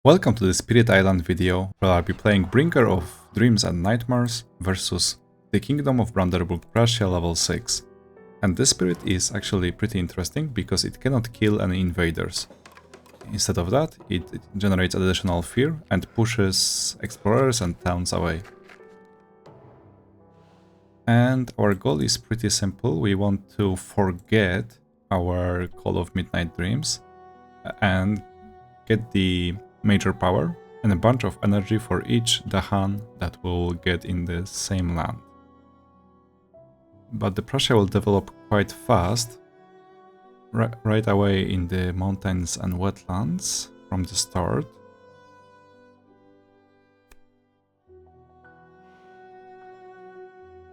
Welcome to the Spirit Island video, where I'll be playing Bringer of Dreams and Nightmares versus the Kingdom of Brandenburg Prussia level 6. And this spirit is actually pretty interesting because it cannot kill any invaders. Instead of that, it generates additional fear and pushes explorers and towns away. And our goal is pretty simple. We want to forget our Call of Midnight Dreams and get the major power and a bunch of energy for each Dahan that we'll get in the same land. But the Prussia will develop quite fast, right away in the mountains and wetlands from the start.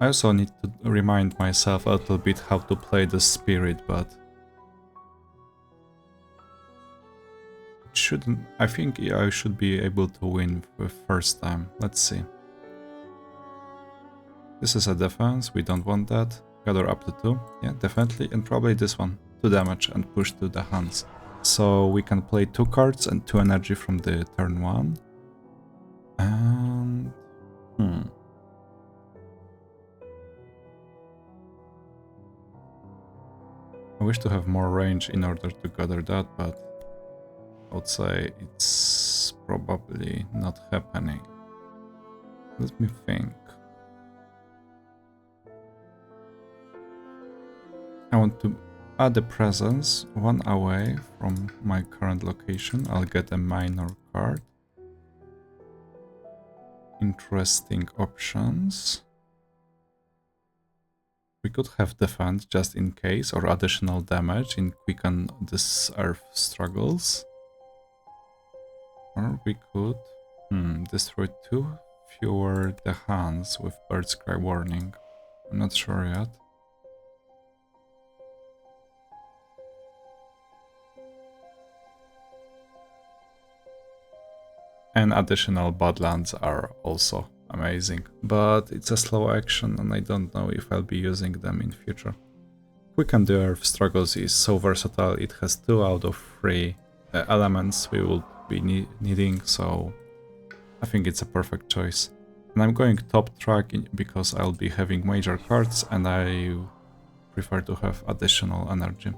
I also need to remind myself a little bit how to play the spirit, but I think I should be able to win the first time. Let's see. This is a defense, we don't want that. Gather up to 2, yeah, definitely, and probably this one, 2 damage and push to the hands. So we can play 2 cards and 2 energy from the turn 1. And... I wish to have more range in order to gather that, but I would say it's probably not happening. Let me think. I want to add a presence 1 away from my current location. I'll get a minor card. Interesting options. We could have defense just in case, or additional damage in quicken this earth struggles. Or we could destroy 2 fewer the hands with Bird's Cry warning. I'm not sure yet. And additional badlands are also amazing, but it's a slow action and I don't know if I'll be using them in future. Quicken the Earth Struggles is so versatile, it has 2 out of 3 elements we will be needing, so I think it's a perfect choice. And I'm going top track because I'll be having major cards and I prefer to have additional energy.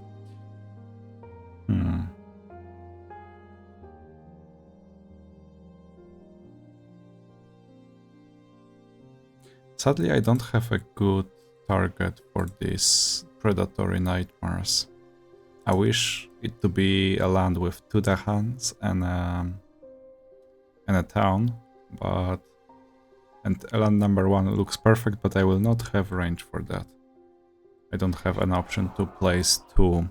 Sadly, I don't have a good target for these predatory nightmares. I wish it to be a land with 2 Dahans and a town, and land number 1 looks perfect, but I will not have range for that. I don't have an option to place 2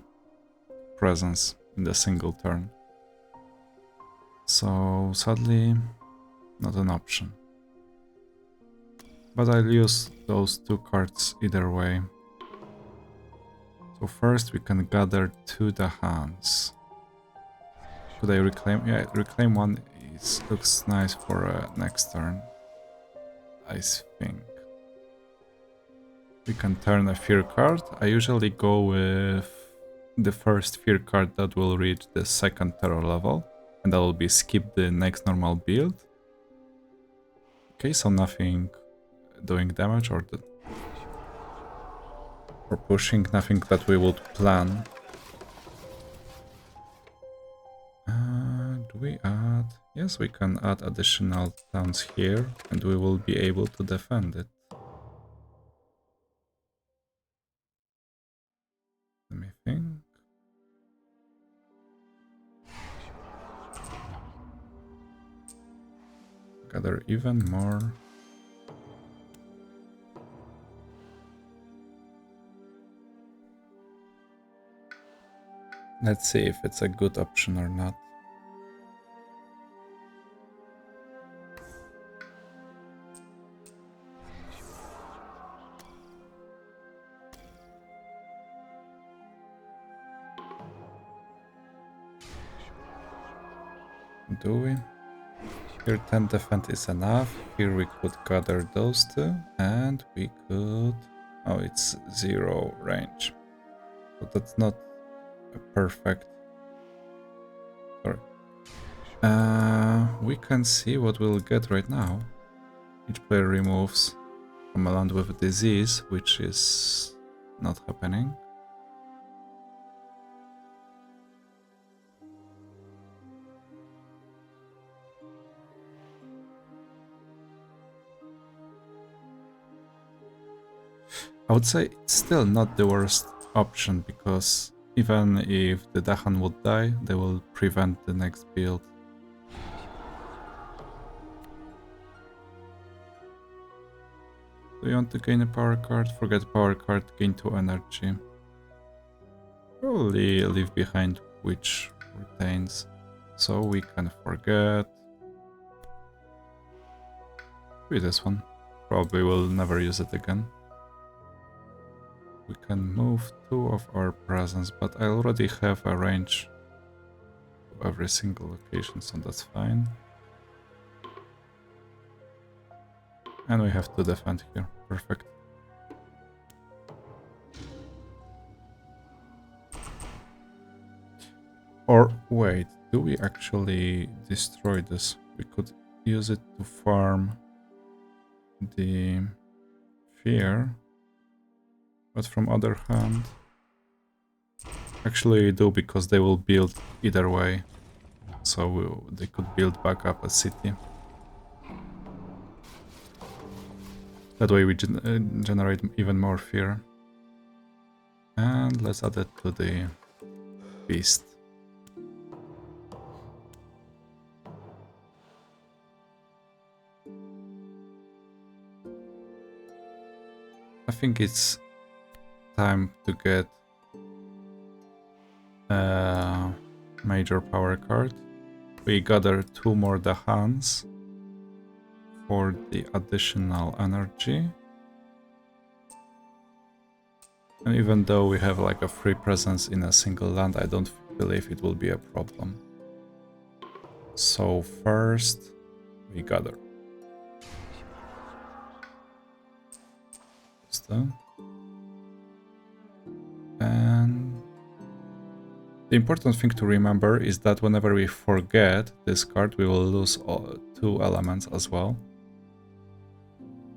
presence in the single turn. So sadly, not an option. But I'll use those 2 cards either way. So first we can gather 2 Dahans. Could I reclaim? Yeah, reclaim 1 looks nice for next turn, I think. We can turn a fear card. I usually go with the first fear card that will reach the 2nd terror level, and that will be skip the next normal build. Okay, so nothing doing damage or pushing, nothing that we would plan. Do we add? Yes, we can add additional towns here and we will be able to defend it. Let me think. Gather even more. Let's see if it's a good option or not. Do we? Here 10 defense is enough. Here we could gather those 2 and we could... Oh, it's 0 range. So that's not a perfect... Sorry. we can see what we'll get right now. Each player removes from a land with a disease, which is not happening. I would say it's still not the worst option, because even if the Dahan would die, they will prevent the next build. Do you want to gain a power card? Forget power card, gain 2 energy. Probably leave behind which retains, so we can forget. Maybe this one. Probably will never use it again. We can move 2 of our presence, but I already have a range to every single location, so that's fine. And we have to defend here. Perfect. Or wait, do we actually destroy this? We could use it to farm the fear. But from other hand, actually we do, because they will build either way. So they could build back up a city. That way we generate even more fear. And let's add it to the beast. I think it's time to get a major power card. We gather 2 more Dahans for the additional energy. And even though we have like a free presence in a single land, I don't believe it will be a problem. So first we gather. And the important thing to remember is that whenever we forget this card, we will lose 2 elements as well.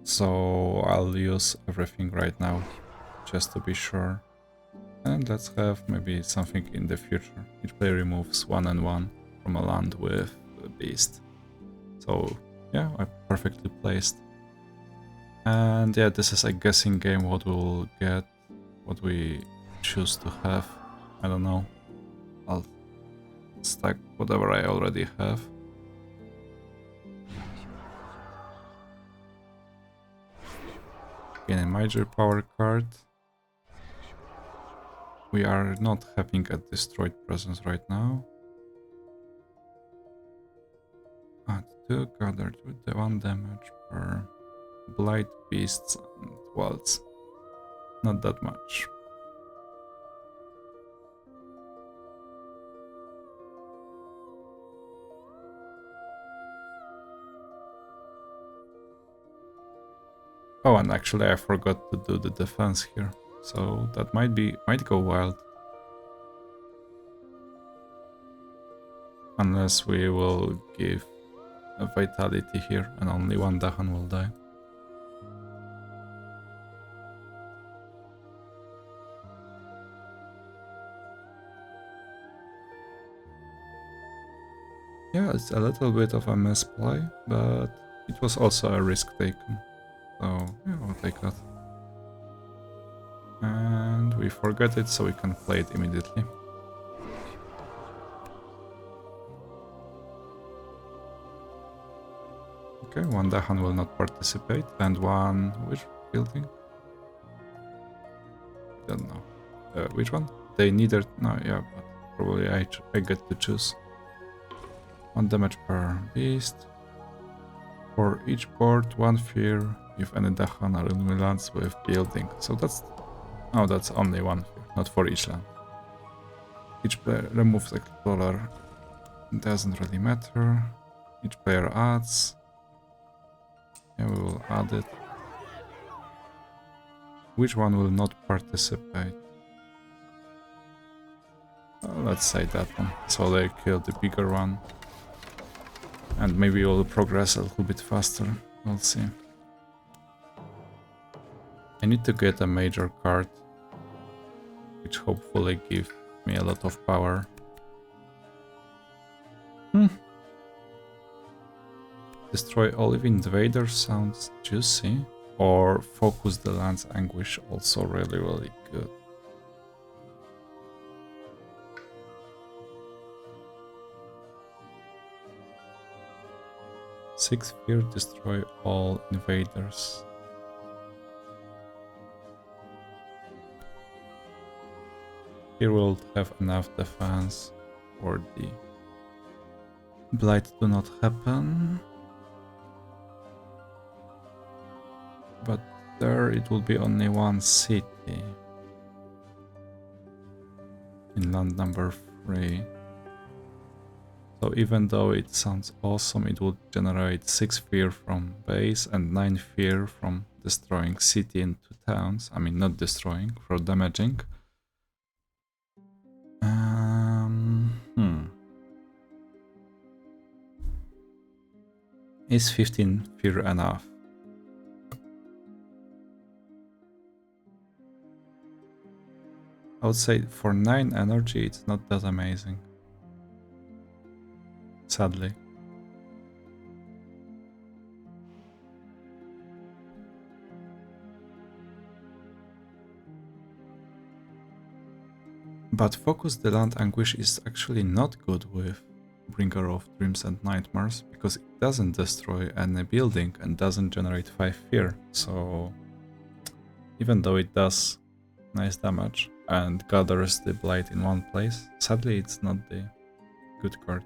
So I'll use everything right now, just to be sure. And let's have maybe something in the future. Each player removes 1 and 1 from a land with a beast. So yeah, I'm perfectly placed. And yeah, this is a guessing game what we will get, what we choose to have. I don't know. I'll stack whatever I already have. Gain a major power card. We are not having a destroyed presence right now. Add 2 gathered with the 1 damage per blight, beasts, and walls. Not that much. Oh, and actually I forgot to do the defense here, so that might go wild. Unless we will give a vitality here and only 1 Dahan will die. Yeah, it's a little bit of a misplay, but it was also a risk taken. So yeah, I'll take that. And we forget it, so we can play it immediately. Okay, 1 Dahan will not participate, and 1... which building? I don't know. Which one? They neither... no, yeah, but probably I get to choose. 1 damage per beast. For each board, 1 fear if any Dahan are in lands with building. So that's... oh, that's only 1 fear, not for each land. Each player removes Explorer. Doesn't really matter. Each player adds. Yeah, we will add it. Which one will not participate? Let's say that one. So they kill the bigger one. And maybe we'll progress a little bit faster. We'll see. I need to get a major card, which hopefully gives me a lot of power. Destroy all invaders sounds juicy. Or focus the land's anguish, also really good. Six fear, destroy all invaders. Here we'll have enough defense for the blight do not happen. But there it will be only one city. In land number 3. So even though it sounds awesome, it would generate 6 fear from base and 9 fear from destroying city and 2 towns. I mean, not destroying, for damaging. Is 15 fear enough? I would say for 9 energy, it's not that amazing. Sadly. But Focus the Land Anguish is actually not good with Bringer of Dreams and Nightmares, because it doesn't destroy any building and doesn't generate 5 fear. So even though it does nice damage and gathers the blight in one place, sadly it's not the good card.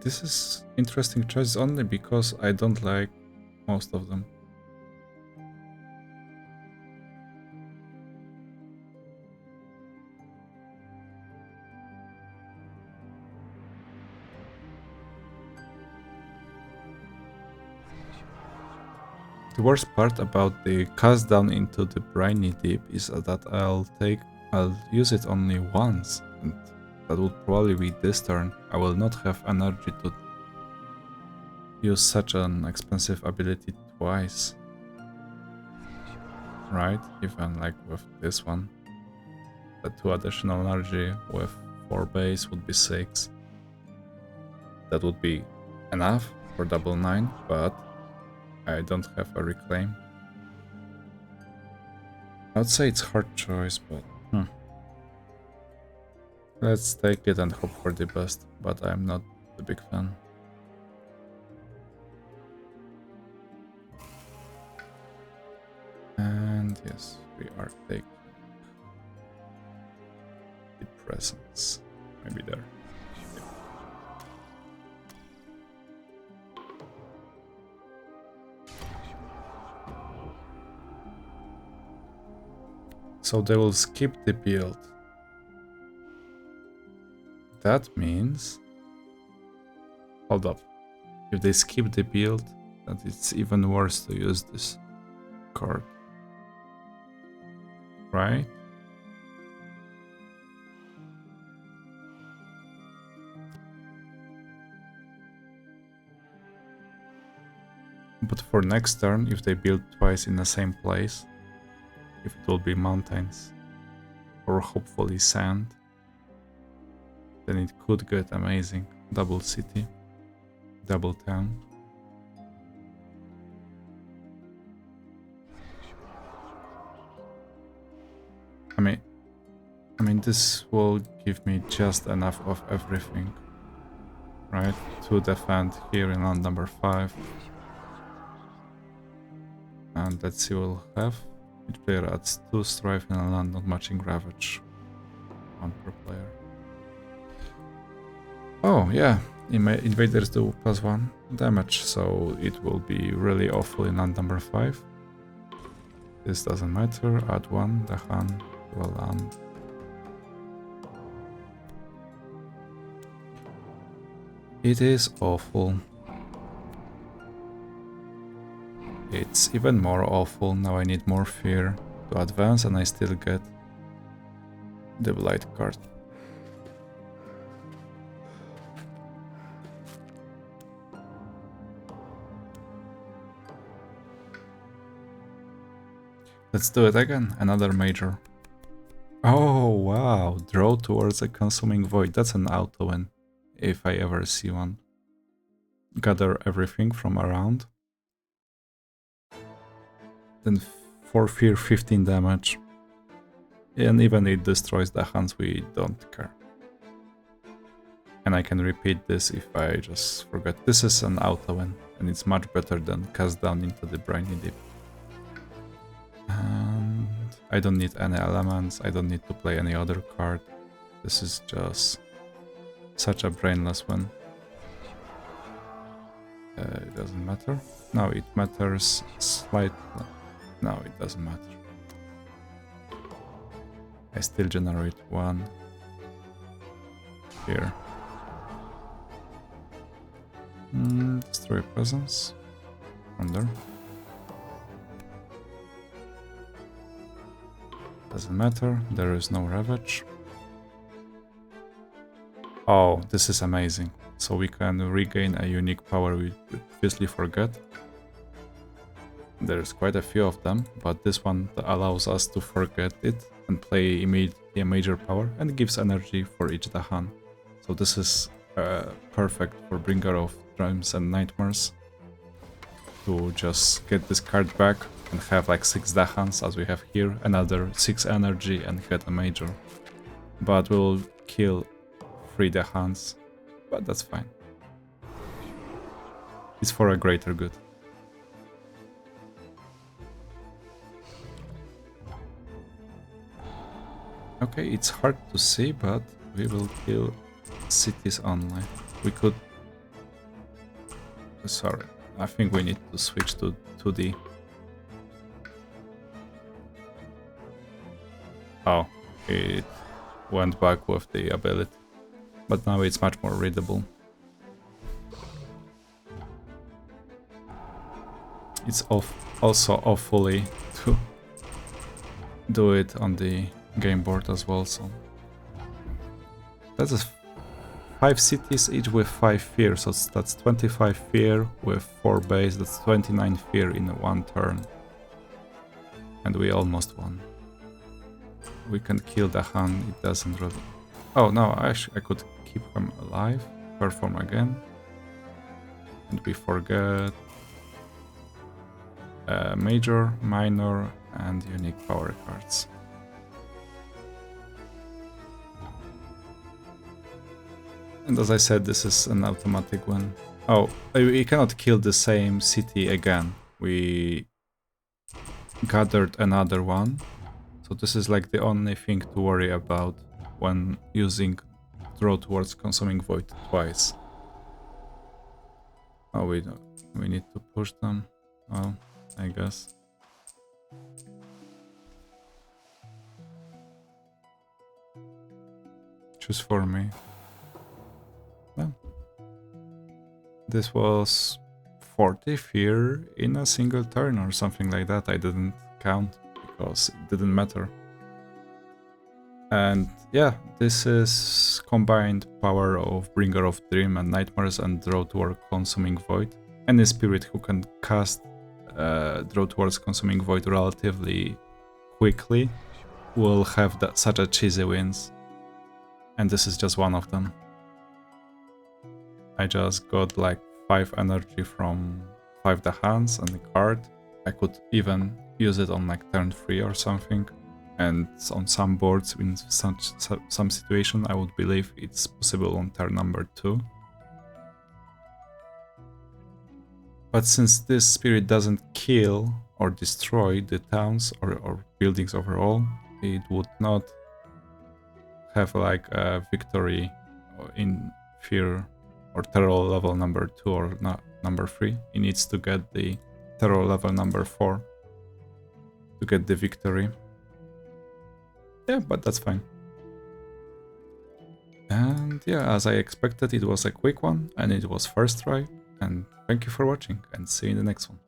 This is interesting choice only because I don't like most of them. The worst part about the cast down into the briny deep is that I'll use it only once, and that would probably be this turn. I will not have energy to use such an expensive ability twice. Right? Even like with this one. The 2 additional energy with 4 base would be 6. That would be enough for double 9, but I don't have a reclaim. I would say it's hard choice, but let's take it and hope for the best, but I'm not a big fan. And yes, we are taking the presence. Maybe there. So they will skip the build. That means... Hold up. If they skip the build, then it's even worse to use this card. Right? But for next turn, if they build twice in the same place, if it will be mountains or hopefully sand, then it could get amazing. Double city, double town. I mean, this will give me just enough of everything, right? To defend here in land number 5. And let's see what we'll have. Each player adds 2 strife in a land not matching ravage. 1 per player. Oh yeah, invaders do +1 damage, so it will be really awful in land number 5. This doesn't matter, add 1, Dahan to a land. It is awful. It's even more awful, now I need more fear to advance, and I still get the blight card. Let's do it again, another major. Oh wow, draw towards a consuming void. That's an auto win, if I ever see one. Gather everything from around. Then for fear 15 damage. And even it destroys the hands, we don't care. And I can repeat this if I just forget. This is an auto win, and it's much better than cast down into the briny deep. And I don't need any elements, I don't need to play any other card. This is just such a brainless win. It doesn't matter. No, it matters slightly. No, it doesn't matter. I still generate one here. Destroy presence from there. Doesn't matter, there is no ravage. Oh, this is amazing. So we can regain a unique power we previously forget. There's quite a few of them, but this one allows us to forget it and play immediately a major power and gives energy for each Dahan. So this is perfect for Bringer of Dreams and Nightmares to just get this card back and have like 6 Dahans as we have here, another 6 energy and get a major. But we'll kill 3 Dahans, but that's fine. It's for a greater good. Okay, it's hard to see, but we will kill cities online. We could... Sorry, I think we need to switch to 2D. Oh, it went back with the ability. But now it's much more readable. It's also awfully to do it on the game board as well, so... That's 5 cities, each with 5 fear, so that's 25 fear with 4 base, that's 29 fear in 1 turn. And we almost won. We can kill the Han, it doesn't really... Oh no, actually I could keep him alive, perform again. And we forget... major, minor and unique power cards. And as I said, this is an automatic one. Oh, we cannot kill the same city again. We gathered another one. So this is like the only thing to worry about when using draw towards consuming void twice. Oh, we need to push them. Well, I guess. Choose for me. Well, this was 40 fear in a single turn or something like that. I didn't count because it didn't matter. And yeah, this is combined power of Bringer of Dream and Nightmares and Draw Toward Consuming Void. Any spirit who can cast Draw Towards Consuming Void relatively quickly will have such a cheesy wins. And this is just one of them. I just got like 5 energy from 5 Dahans and a card. I could even use it on like turn 3 or something. And on some boards, in some situation, I would believe it's possible on turn number 2. But since this spirit doesn't kill or destroy the towns or buildings overall, it would not have like a victory in fear or terror level number 2 or number 3. It needs to get the terror level number 4 to get the victory. Yeah, but that's fine. And yeah, as I expected, it was a quick one and it was first try. And thank you for watching and see you in the next one.